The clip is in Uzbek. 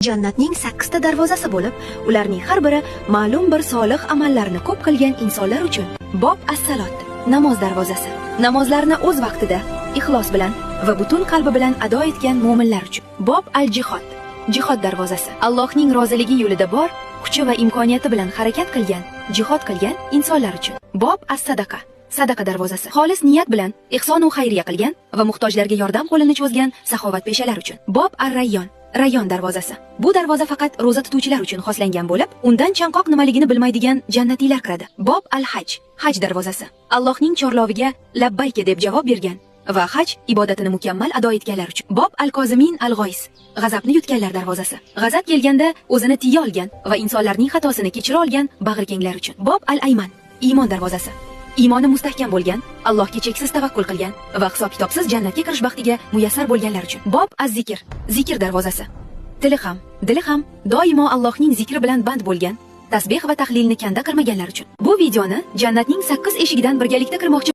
Jannatning 8 ta darvozasi bo'lib, ularning har biri ma'lum bir solih amallarni ko'p qilgan insonlar uchun. Bob as-salot, namoz darvozasi. Namozlarni o'z vaqtida, ixlos bilan va butun qalbi bilan ado etgan mu'minlar uchun. Bob al-jihod, jihod darvozasi. Allohning roziligi yo'lida bor, kuchi va imkoniyati bilan harakat qilgan, jihod qilgan insonlar uchun. Bob as-sadaqa, sadaqa darvozasi. Xolis niyat bilan ihson va xayriya qilgan va muhtojlarga yordam qo'lini cho'zgan saxovatpeshalar uchun. Bob ar-rayyon, Rayyon darvozasi. Bu darvoza faqat roza tutuvchilar uchun xoslangan bo'lib, undan chanqoq nimaligini bilmaydigan jannatiylar kiradi. Bob al-haj, haj darvozasi. Allohning chorloviga labbayka deb javob bergan va haj ibodatini mukammal ado etganlar uchun. Bob al-kozimin al-g'oys, g'azabni yutganlar darvozasi. G'azab kelganda o'zini tiya olgan va insonlarning xatosini kechira olgan bag'rikenglar uchun. Bob al-ayman, iymon darvozasi. Iymoni mustahkam bo'lgan, Allohga cheksiz tavakkul qilgan va hisob-kitobsiz jannatga kirish baxtiga muyassar bo'lganlar uchun. Bob az-zikr, zikr darvozasi. Tili ham, dili ham doimo Allohning zikri bilan band bo'lgan, tasbih va tahlilni kanda qilmaganlar uchun. Bu videoni jannatning 8 eshigidan birgalikda kirmoqchi